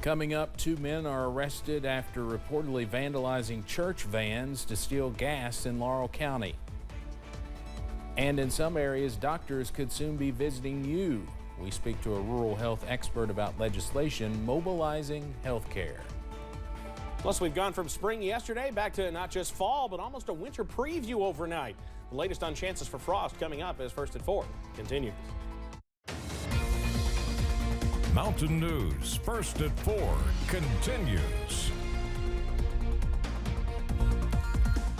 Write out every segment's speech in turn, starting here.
Coming up, 2 men are arrested after reportedly vandalizing church vans to steal gas in Laurel County. And in some areas, doctors could soon be visiting you. We speak to a rural health expert about legislation mobilizing health care. Plus, we've gone from spring yesterday back to not just fall, but almost a winter preview overnight. The latest on chances for frost coming up as First at 4 continues. Mountain News First at 4 continues.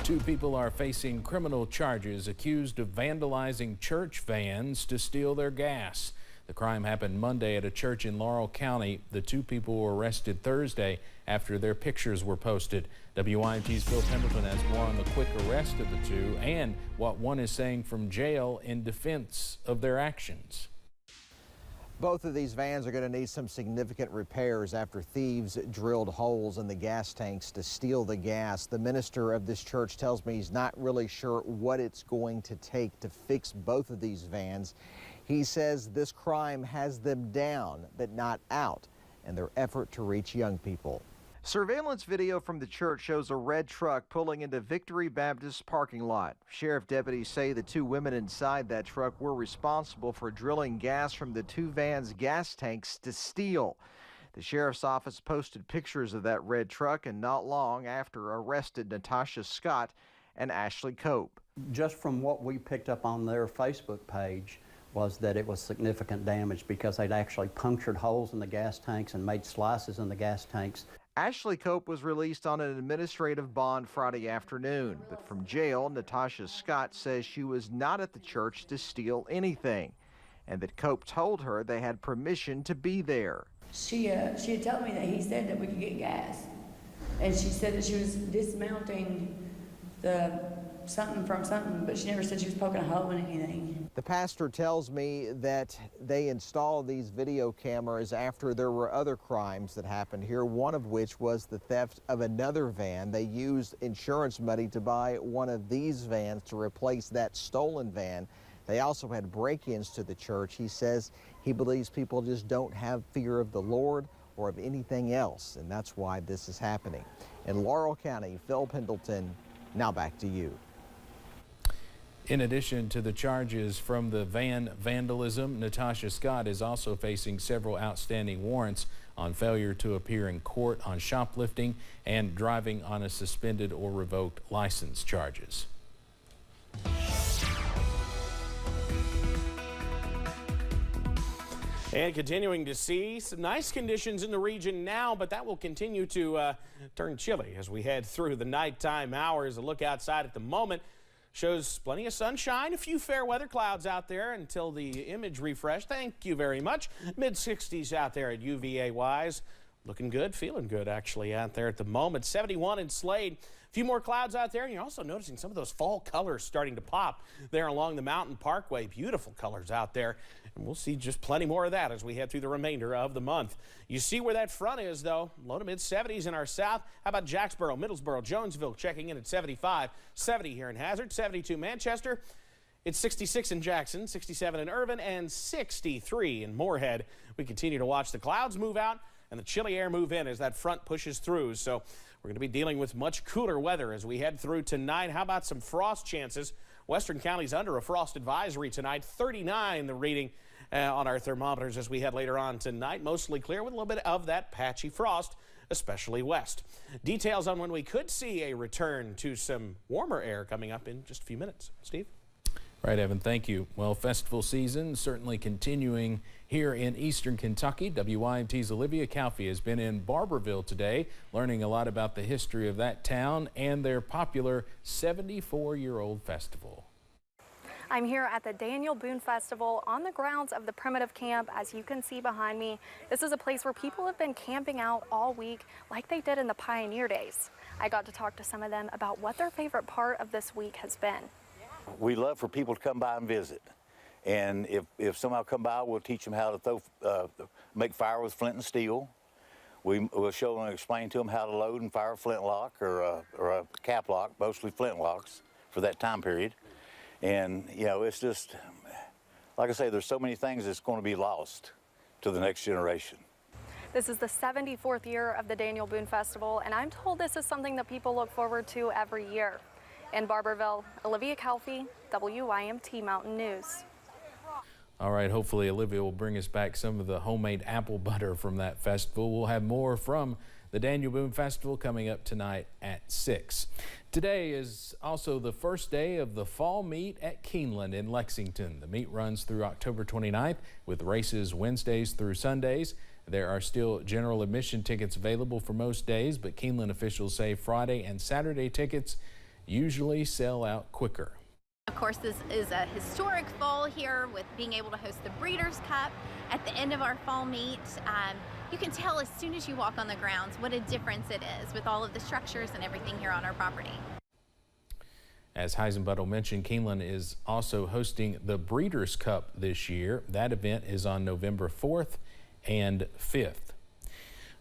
2 people are facing criminal charges accused of vandalizing church vans to steal their gas. The crime happened Monday at a church in Laurel County. The 2 people were arrested Thursday after their pictures were posted. WYMT's Phil Pendleton has more on the quick arrest of the 2 and what one is saying from jail in defense of their actions. Both of these vans are going to need some significant repairs after thieves drilled holes in the gas tanks to steal the gas. The minister of this church tells me he's not really sure what it's going to take to fix both of these vans. He says this crime has them down, but not out, in their effort to reach young people. Surveillance video from the church shows a red truck pulling into Victory Baptist parking lot. Sheriff deputies say the 2 women inside that truck were responsible for drilling gas from the 2 vans' gas tanks to steal. The sheriff's office posted pictures of that red truck and not long after arrested Natasha Scott and Ashley Cope. Just from what we picked up on their Facebook page was that it was significant damage because they'd actually punctured holes in the gas tanks and made slices in the gas tanks. Ashley Cope was released on an administrative bond Friday afternoon, but from jail, Natasha Scott says she was not at the church to steal anything, and that Cope told her they had permission to be there. She had told me that he said that we could get gas, and she said that she was dismounting the something from something, but she never said she was poking a hole in anything. The pastor tells me that they installed these video cameras after there were other crimes that happened here, one of which was the theft of another van. They used insurance money to buy one of these vans to replace that stolen van. They also had break-ins to the church. He says he believes people just don't have fear of the Lord or of anything else, and that's why this is happening. In Laurel County, Phil Pendleton, now back to you. In addition to the charges from the van vandalism, Natasha Scott is also facing several outstanding warrants on failure to appear in court on shoplifting and driving on a suspended or revoked license charges. And continuing to see some nice conditions in the region now, but that will continue to turn chilly as we head through the nighttime hours. A look outside at the moment shows plenty of sunshine, a few fair weather clouds out there until the image refresh. Thank you very much. Mid-60s out there at UVA-wise. Looking good, feeling good actually out there at the moment. 71 in Slade. A few more clouds out there, and you're also noticing some of those fall colors starting to pop there along the Mountain Parkway. Beautiful colors out there, and we'll see just plenty more of that as we head through the remainder of the month. You see where that front is, though. Low to mid-70s in our south. How about Jacksboro, Middlesboro, Jonesville checking in at 75, 70 here in Hazard, 72 Manchester. It's 66 in Jackson, 67 in Irvin, and 63 in Moorhead. We continue to watch the clouds move out and the chilly air move in as that front pushes through. So we're going to be dealing with much cooler weather as we head through tonight. How about some frost chances? Western County's under a frost advisory tonight. 39 the reading on our thermometers as we head later on tonight. Mostly clear with a little bit of that patchy frost, especially west. Details on when we could see a return to some warmer air coming up in just a few minutes. Steve? Right, Evan, thank you. Well, festival season certainly continuing here in eastern Kentucky. WYMT's Olivia Calfee has been in Barberville today, learning a lot about the history of that town and their popular 74-year-old festival. I'm here at the Daniel Boone Festival on the grounds of the Primitive Camp. As you can see behind me, this is a place where people have been camping out all week like they did in the pioneer days. I got to talk to some of them about what their favorite part of this week has been. We love for people to come by and visit. And if somehow come by, we'll teach them how to make fire with flint and steel. We'll show them and explain to them how to load and fire a flintlock or a cap lock, mostly flintlocks for that time period. And, you know, it's just, like I say, there's so many things that's going to be lost to the next generation. This is the 74th year of the Daniel Boone Festival, and I'm told this is something that people look forward to every year. In Barberville, Olivia Calfee, WYMT Mountain News. All right, hopefully Olivia will bring us back some of the homemade apple butter from that festival. We'll have more from the Daniel Boone Festival coming up tonight at 6. Today is also the first day of the fall meet at Keeneland in Lexington. The meet runs through October 29th with races Wednesdays through Sundays. There are still general admission tickets available for most days, but Keeneland officials say Friday and Saturday tickets usually sell out quicker. Of course, this is a historic fall here with being able to host the Breeders' Cup at the end of our fall meet. You can tell as soon as you walk on the grounds what a difference it is with all of the structures and everything here on our property. As Heisenbuttel mentioned, Keeneland is also hosting the Breeders' Cup this year. That event is on November 4th and 5th.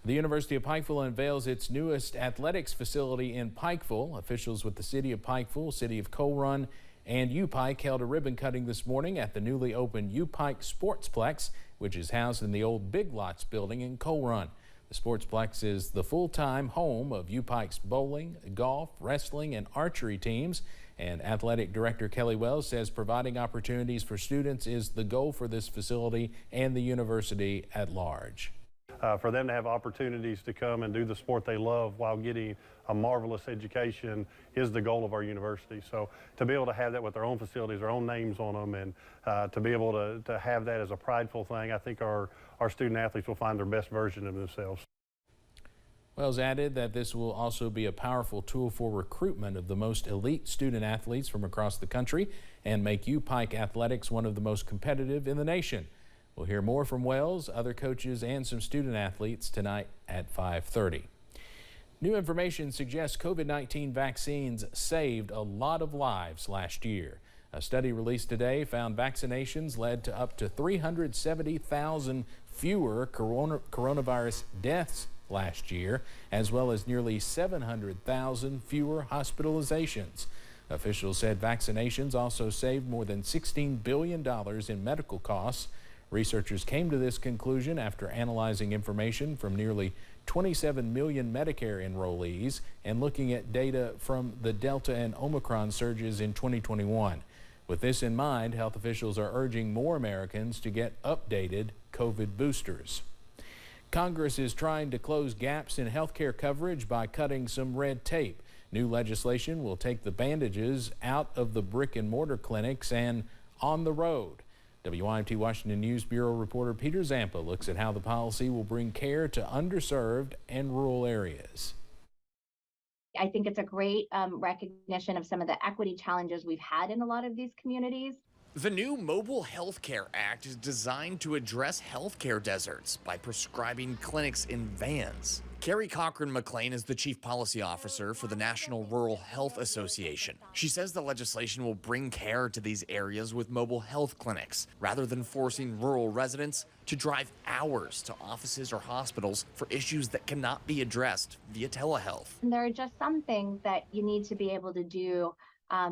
The University of Pikeville unveils its newest athletics facility in Pikeville. Officials with the City of Pikeville, City of Coal Run, and U-Pike held a ribbon cutting this morning at the newly opened U-Pike Sportsplex, which is housed in the old Big Lots building in Coal Run. The Sportsplex is the full-time home of U-Pike's bowling, golf, wrestling, and archery teams. And Athletic Director Kelly Wells says providing opportunities for students is the goal for this facility and the university at large. For them to have opportunities to come and do the sport they love while getting a marvelous education is the goal of our university. So to be able to have that with their own facilities, their own names on them, and to be able to have that as a prideful thing, I think our student athletes will find their best version of themselves. Wells added that this will also be a powerful tool for recruitment of the most elite student athletes from across the country and make U-Pike athletics one of the most competitive in the nation. We'll hear more from Wells, other coaches, and some student athletes tonight at 5:30. New information suggests COVID-19 vaccines saved a lot of lives last year. A study released today found vaccinations led to up to 370,000 fewer coronavirus deaths last year, as well as nearly 700,000 fewer hospitalizations. Officials said vaccinations also saved more than $16 billion in medical costs. Researchers came to this conclusion after analyzing information from nearly 27 million Medicare enrollees and looking at data from the Delta and Omicron surges in 2021. With this in mind, health officials are urging more Americans to get updated COVID boosters. Congress is trying to close gaps in health care coverage by cutting some red tape. New legislation will take the bandages out of the brick and mortar clinics and on the road. WYMT Washington News Bureau reporter Peter Zampa looks at how the policy will bring care to underserved and rural areas. I think it's a great recognition of some of the equity challenges we've had in a lot of these communities. The new Mobile Healthcare Act is designed to address healthcare deserts by prescribing clinics in vans. Carrie Cochran-McLean is the Chief Policy Officer for the National Rural Health Association. She says the legislation will bring care to these areas with mobile health clinics, rather than forcing rural residents to drive hours to offices or hospitals for issues that cannot be addressed via telehealth. And there are just some things that you need to be able to do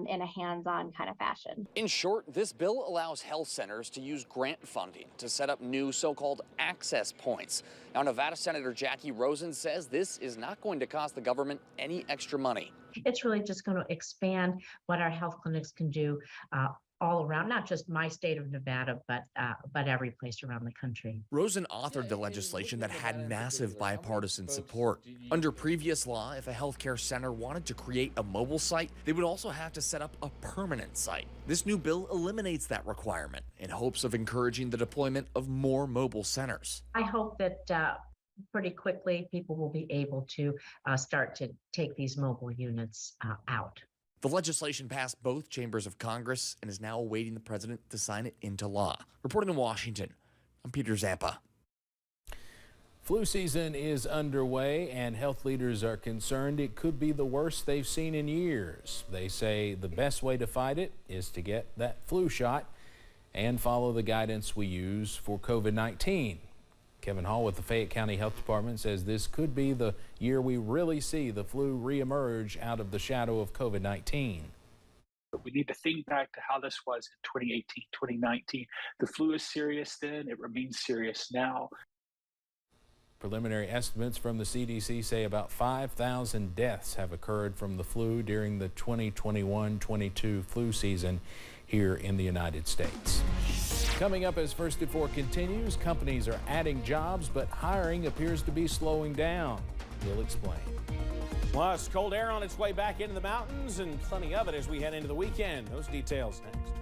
in a hands-on kind of fashion. In short, this bill allows health centers to use grant funding to set up new so-called access points. Now, Nevada Senator Jackie Rosen says this is not going to cost the government any extra money. It's really just going to expand what our health clinics can do all around, not just my state of Nevada, but every place around the country. Rosen authored the legislation that had massive bipartisan support. Under previous law, if a healthcare center wanted to create a mobile site, they would also have to set up a permanent site. This new bill eliminates that requirement in hopes of encouraging the deployment of more mobile centers. I hope that pretty quickly people will be able to start to take these mobile units out. The legislation passed both chambers of Congress and is now awaiting the president to sign it into law. Reporting in Washington, I'm Peter Zampa. Flu season is underway and health leaders are concerned it could be the worst they've seen in years. They say the best way to fight it is to get that flu shot and follow the guidance we use for COVID-19. Kevin Hall with the Fayette County Health Department says this could be the year we really see the flu reemerge out of the shadow of COVID-19. We need to think back to how this was in 2018, 2019. The flu is serious then, it remains serious now. Preliminary estimates from the CDC say about 5,000 deaths have occurred from the flu during the 2021-22 flu season here in the United States. Coming up as First at 4 continues, companies are adding jobs, but hiring appears to be slowing down. We'll explain. Plus, cold air on its way back into the mountains and plenty of it as we head into the weekend. Those details next.